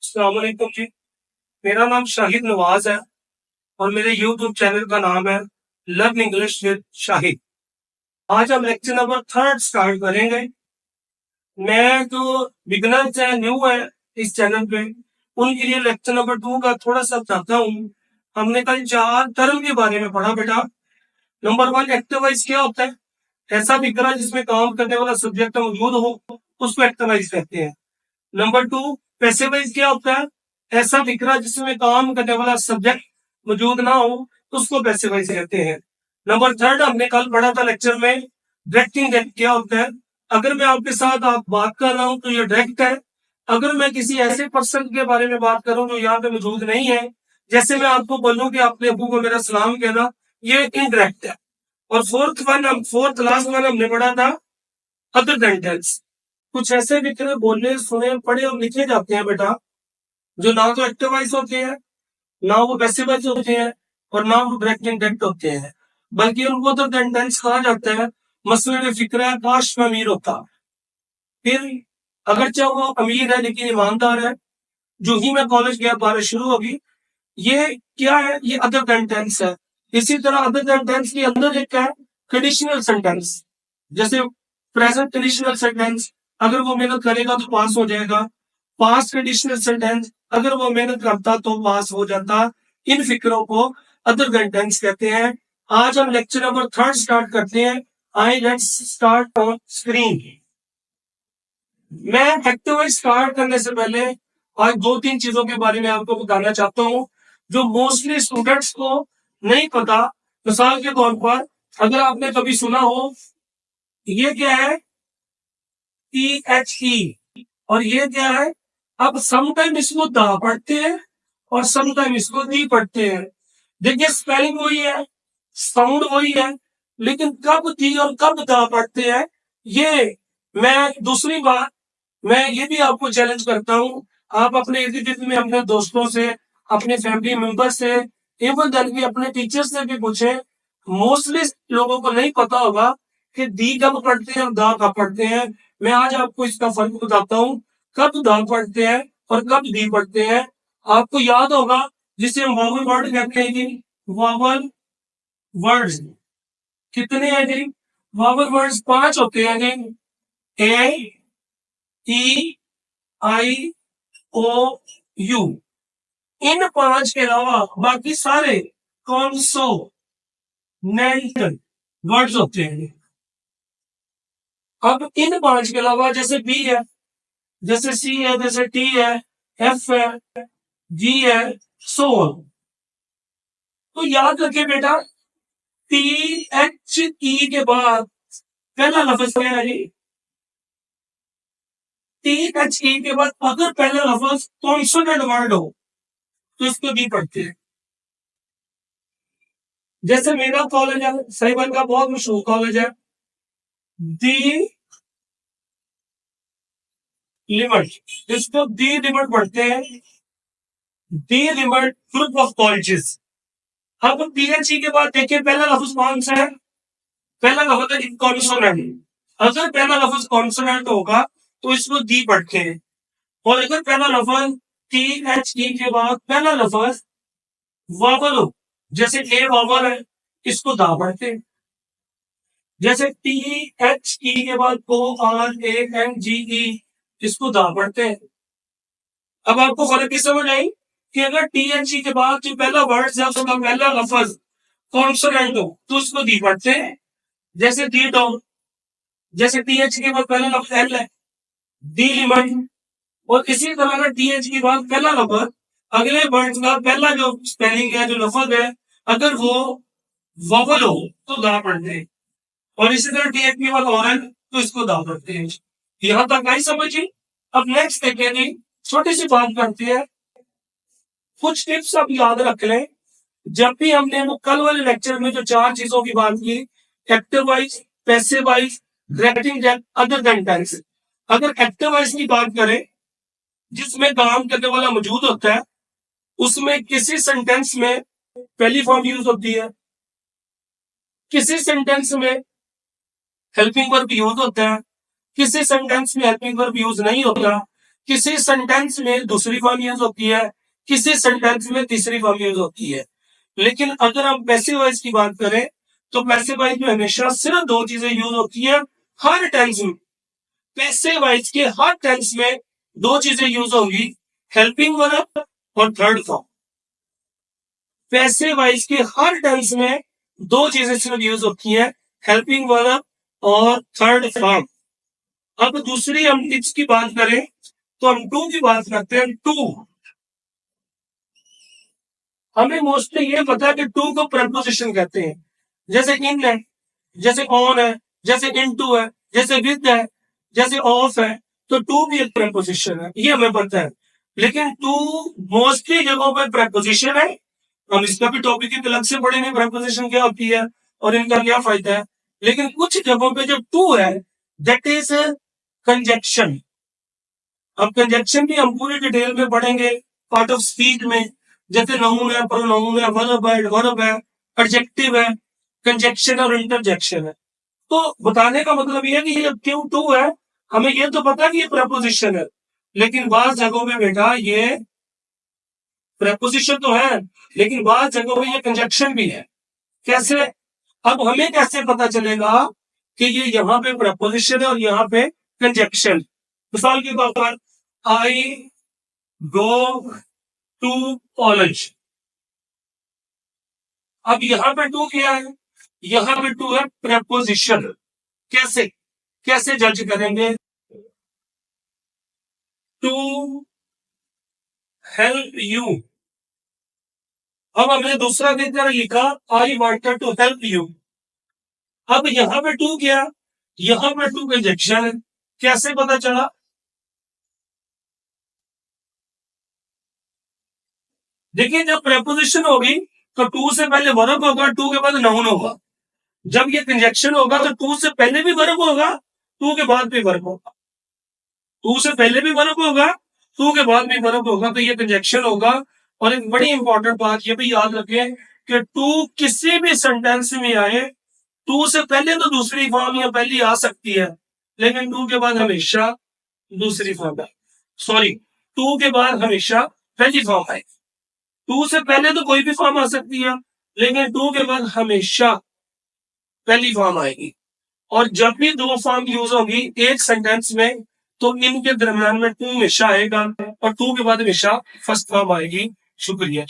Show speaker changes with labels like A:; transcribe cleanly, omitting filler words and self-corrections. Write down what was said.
A: अस्सलाम वालेकुम जी। मेरा नाम शाहिद नवाज है और मेरे यूट्यूब चैनल का नाम है लर्न इंग्लिश विद शाहिद। आज हम लेक्चर नंबर 3 स्टार्ट करेंगे। मैं जो बिगनर्स है, न्यू है इस चैनल पे, उनके लिए लेक्चर नंबर 2 का थोड़ा सा बताता हूँ। हमने कल 4 टर्म के बारे में पढ़ा बेटा। नंबर 1 एक्टिव वॉइस क्या होता है? ऐसा विग्रह जिसमें काम करने वाला सब्जेक्ट मौजूद हो उसको एक्टिव वॉइस कहते हैं। नंबर 2 पैसिव वॉइस क्या होता है? ऐसा विग्रह जिसमें काम करने वाला सब्जेक्ट मौजूद ना हो उसको पैसिव वॉइस कहते हैं। नंबर 3 हमने कल पढ़ा था लेक्चर में डायरेक्टिंग क्या होता है। अगर मैं आपके साथ बात कर रहा हूं तो ये डायरेक्ट है। अगर मैं किसी ऐसे पर्सन के बारे में बात करूं जो यहाँ पे मौजूद नहीं है, जैसे मैं आपको बोलूं कि अपने अबू को मेरा सलाम कहना, ये इनडायरेक्ट है। और फोर्थ लास्ट वन हमने पढ़ा था अदर देन टेंस। कुछ ऐसे विग्रह बोले सुने पढ़े और लिखे जाते हैं बेटा जो ना तो एक्टिव वॉइस होते हैं, ना वो पैसिव वॉइस होते हैं और ना वो डायरेक्ट इंडायरेक्ट होते हैं, बल्कि उनको तो टेंडेंस कहा जाता है। मसले फिक्र है काश में अमीर होता। फिर अगर चाहे वो अमीर है लेकिन ईमानदार है, जो ही मैं कॉलेज गया बारिश शुरू होगी, ये क्या है? ये अदर देन टेंस है। इसी तरह अदर देन टेंस के अंदर एक है कंडीशनल सेंटेंस। जैसे प्रेजेंट कंडीशनल सेंटेंस, अगर वो मेहनत करेगा तो पास हो जाएगा। पास्ट कंडीशनल सेंटेंस, अगर वो मेहनत करता तो पास हो जाता। इन फिक्रों को अदर देन टेंस कहते हैं। आज हम लेक्चर नंबर 3 स्टार्ट करते हैं। I let's start on screen. मैं एक्टिव स्टार्ट करने से पहले आज 2-3 चीजों के बारे में आपको बताना चाहता हूँ जो मोस्टली स्टूडेंट्स को नहीं पता। मिसाल के तौर पर अगर आपने कभी सुना हो, ये क्या है? THE। और ये क्या है? अब समटाइम इसको दा पढ़ते हैं और समटाइम इसको दी पढ़ते हैं। देखिए स्पेलिंग वही है, साउंड वही है, लेकिन कब दी और कब दा पढ़ते हैं ये। मैं दूसरी बात, मैं ये भी आपको चैलेंज करता हूँ, आप अपने इर्द गिर्द में अपने दोस्तों से, अपने फैमिली मेंबर से, इवन देन भी अपने टीचर से भी पूछे। मोस्टली लोगों को नहीं पता होगा कि दी कब पढ़ते हैं और दा कब पढ़ते हैं। मैं आज आपको इसका फर्क बताता हूँ, कब दा पढ़ते हैं और कब दी पढ़ते हैं। आपको याद होगा जिसे हम वावल वर्ड कहते हैं जी, वावल वर्ड्स कितने हैं जी? वावल वर्ड्स 5 होते हैं जी। ए, ई, आई, ओ, यू। इन 5 के अलावा बाकी सारे कॉन्सोनेंट वर्ड्स होते हैं। अब इन 5 के अलावा जैसे बी है, जैसे सी है, जैसे टी है, एफ है, जी है, सो ऑन। तो याद रखिए बेटा, THE के बाद पहला लफ्ज क्या है जी? THE के बाद अगर पहला लफ्ज कॉन्सोनेंट वर्ड हो तो इसको दी पढ़ते हैं। जैसे मेरा कॉलेज है, साहिबन का बहुत मशहूर कॉलेज है, दी लिमिट, इसको दी लिमिट पढ़ते हैं। दी लिमिट ग्रुप ऑफ कॉलेजेस। अब THE के बाद देखिए पहला लफ्ज कौन सा है? पहला लफ्ज है कॉन्सोनेंट। अगर पहला लफ्ज कॉन्सोनेंट होगा तो इसको दी पढ़ते हैं। और अगर पहला लफ्ज THE के बाद पहला लफ्ज वावल हो, जैसे ए वावल है, इसको दा पढ़ते हैं। जैसे THE के बाद ORANGE, इसको दा पढ़ते हैं। अब आपको फर्क की समझ आई कि अगर THE के बाद जो पहला वर्ड है उसका पहला लफ्ज कॉन्सोनेंट हो तो उसको दी पढ़ते हैं। जैसे दी डॉग, जैसे THE के बाद पहला लफ्ज एल है, दी लिमन। और इसी तरह अगर THE के बाद पहला लफ्ज अगले वर्ड का पहला जो स्पेलिंग है, जो लफ्ज है, अगर वो वॉवल हो तो दा पढ़ते हैं। और इसी तरह THE के बाद ऑरन तो इसको दा पढ़ते हैं। यहां तक नहीं समझी? अब नेक्स्ट देखिए जी, छोटी सी बात करते हैं। कुछ टिप्स आप याद रख लें। जब भी हमने वो कल वाले लेक्चर में जो 4 चीजों की बात की, active voice, passive voice, directing, other than tense. अगर एक्टिव वॉइस की बात करें जिसमें काम करने वाला मौजूद होता है, उसमें किसी सेंटेंस में पहली फॉर्म यूज होती है, किसी सेंटेंस में हेल्पिंग वर्ब यूज होता है, किसी सेंटेंस में हेल्पिंग वर्ब यूज नहीं होता, किसी सेंटेंस में दूसरी फॉर्म यूज होती है, किसी सेंटेंस में तीसरी फॉर्म यूज होती है। लेकिन अगर हम पैसिव वॉइस की बात करें तो पैसिव वॉइस में हमेशा सिर्फ दो चीजें यूज होती है हर टेंस में। पैसिव वॉइस के हर टेंस में दो चीजें यूज होंगी, हेल्पिंग वर्ब और थर्ड फॉर्म। पैसिव वॉइस के हर टेंस में दो चीजें सिर्फ यूज होती हैं, हेल्पिंग वर्ब और थर्ड फॉर्म। अब दूसरी हम टिप्स की बात करें तो हम टू की बात करते हैं। टू, हमें मोस्टली ये पता है कि टू को प्रपोजिशन कहते हैं, जैसे इन है, जैसे ऑन है, जैसे इनटू है, जैसे विद है, जैसे ऑफ है, तो टू भी एक प्रपोजिशन है, ये हमें पता है। लेकिन टू मोस्टली जगहों पर प्रपोजिशन है। हम इसका भी टॉपिक एक अलग से पढ़ेंगे, प्रपोजिशन क्या होती है और इनका क्या फायदा है। लेकिन कुछ जगहों पे जो टू है दैट इज कंजक्शन। अब कंजक्शन भी हम पूरी डिटेल में पढ़ेंगे पार्ट ऑफ स्पीच में, जैसे नाउन है, प्रोनाउन है, वर्ब है, एडजेक्टिव है, कंजक्शन और इंटरजेक्शन है। तो बताने का मतलब ये है कि ये क्यों टू है, हमें ये तो पता है कि ये प्रपोजिशन है, लेकिन बाद जगहों में बेटा ये प्रपोजिशन तो है, लेकिन बाद जगहों में ये कंजक्शन भी है। कैसे? अब हमें कैसे पता चलेगा कि ये यहाँ पे प्रपोजिशन है और यहाँ पे कंजक्शन? मिसाल के तौर पर आई गो टू कॉलेज। अब यहाँ पे टू क्या है? यहाँ पे टू है प्रपोजिशन। कैसे कैसे जज करेंगे? To help you. अब हमने दूसरा देखकर लिखा I wanted to help you. अब यहाँ पे टू क्या? यहाँ पे टू कंजक्शन है। कैसे पता चला? देखिए, जब प्रपोजिशन होगी तो टू से पहले वर्ब होगा, टू के बाद नाउन होगा। जब ये कंजक्शन होगा तो टू से पहले भी वर्ब होगा, टू के बाद भी वर्ब होगा। टू से पहले भी वर्ब होगा, टू के बाद भी वर्ब होगा, तो ये कंजक्शन होगा। और एक बड़ी इंपॉर्टेंट बात ये भी याद रखें कि टू किसी भी सेंटेंस में आए, टू से पहले तो दूसरी फॉर्म या पहली आ सकती है, लेकिन टू के बाद हमेशा दूसरी फॉर्म है। सॉरी, टू के बाद हमेशा पहली फॉर्म है। टू से पहले तो कोई भी फॉर्म आ सकती है, लेकिन टू के बाद हमेशा पहली फॉर्म आएगी। और जब भी दो फॉर्म यूज होगी एक सेंटेंस में, तो इनके दरम्यान में टू हमेशा आएगा और टू के बाद हमेशा फर्स्ट फॉर्म आएगी। शुक्रिया।